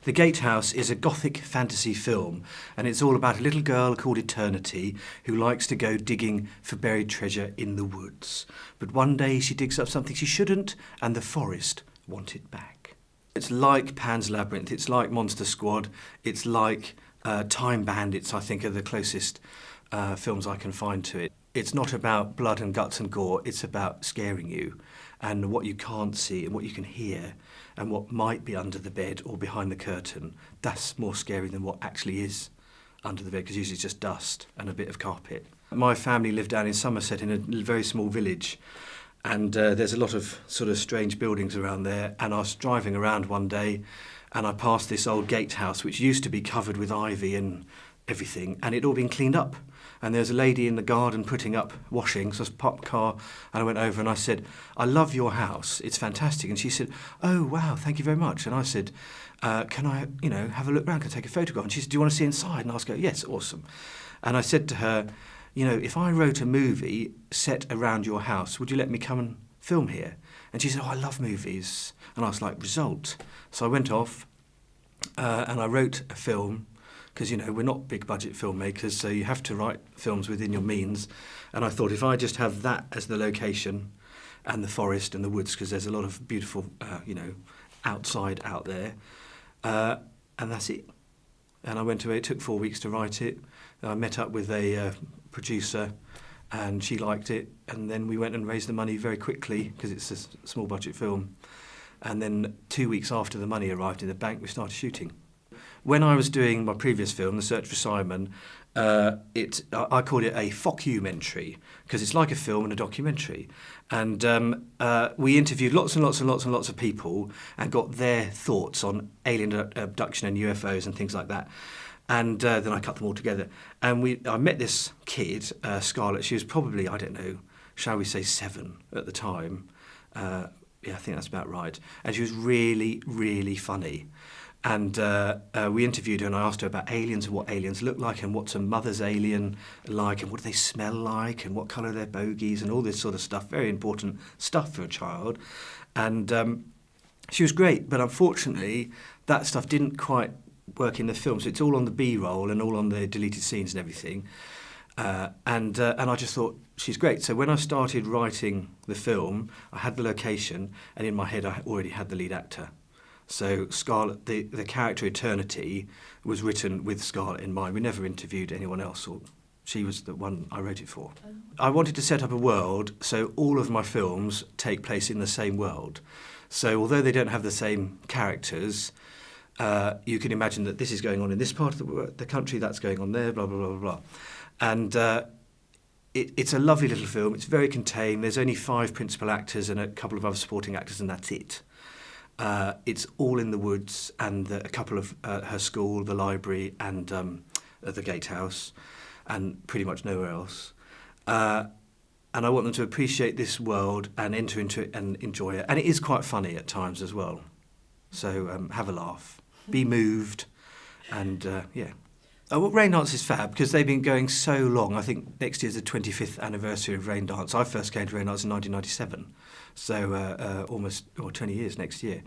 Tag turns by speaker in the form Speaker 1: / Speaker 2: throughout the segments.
Speaker 1: The Gatehouse is a gothic fantasy film, and it's all about a little girl called Eternity who likes to go digging for buried treasure in the woods. But one day she digs up something she shouldn't, and the forest want it back. It's like Pan's Labyrinth, it's like Monster Squad, it's like Time Bandits, I think, are the closest films I can find to it. It's not about blood and guts and gore, it's about scaring you and what you can't see and what you can hear and what might be under the bed or behind the curtain. That's more scary than what actually is under the bed, because usually it's just dust and a bit of carpet. My family lived down in Somerset in a very small village, and there's a lot of sort of strange buildings around there, and I was driving around one day and I passed this old gatehouse which used to be covered with ivy and everything, and it'd all been cleaned up. And there's a lady in the garden putting up washing, so I parked the car and I went over and I said, "I love your house, it's fantastic." And she said, "Oh wow, thank you very much." And I said, "Can I, have a look around, can I take a photograph?" And she said, "Do you want to see inside?" And I was going, "Yes, awesome." And I said to her, "If I wrote a movie set around your house, would you let me come and film here?" And she said, "Oh, I love movies." And I was like, "Result." So I went off and I wrote a film, because we're not big budget filmmakers, so you have to write films within your means. And I thought, if I just have that as the location and the forest and the woods, because there's a lot of beautiful outside out there, and that's it. And I went away. It took 4 weeks to write it. I met up with a producer and she liked it, and then we went and raised the money very quickly because it's a small budget film. And then 2 weeks after the money arrived in the bank, we started shooting. When I was doing my previous film, The Search for Simon, I called it a fockumentary, because it's like a film and a documentary. And we interviewed lots and lots and lots and lots of people and got their thoughts on alien abduction and UFOs and things like that. And then I cut them all together. And I met this kid, Scarlett. She was probably, I don't know, shall we say 7 at the time. Yeah, I think that's about right. And she was really, really funny. And we interviewed her and I asked her about aliens and what aliens look like and what's a mother's alien like and what do they smell like and what colour are their bogies and all this sort of stuff. Very important stuff for a child. And she was great, but unfortunately that stuff didn't quite work in the film. So it's all on the B-roll and all on the deleted scenes and everything. And I just thought, she's great. So when I started writing the film, I had the location and in my head I already had the lead actor. So Scarlett, the character Eternity, was written with Scarlett in mind. We never interviewed anyone else, or she was the one I wrote it for. I wanted to set up a world so all of my films take place in the same world. So although they don't have the same characters, you can imagine that this is going on in this part of the country, that's going on there, blah, blah, blah, blah, blah. And it's a lovely little film. It's very contained. There's only 5 principal actors and a couple of other supporting actors, and that's it. It's all in the woods and a couple of her school, the library, and the gatehouse, and pretty much nowhere else. And I want them to appreciate this world and enter into it and enjoy it. And it is quite funny at times as well. So have a laugh, be moved, and yeah. Well, Raindance is fab because they've been going so long. I think next year's the 25th anniversary of Raindance. I first came to Raindance in 1997, so almost 20 years next year.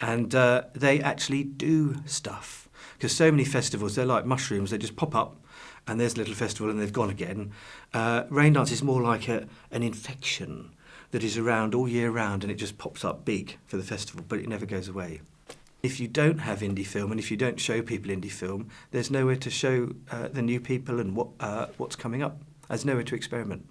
Speaker 1: And they actually do stuff, because so many festivals, they're like mushrooms, they just pop up and there's a little festival and they've gone again. Raindance is more like an infection that is around all year round, and it just pops up big for the festival, but it never goes away. If you don't have indie film and if you don't show people indie film, there's nowhere to show the new people and what's coming up. There's nowhere to experiment.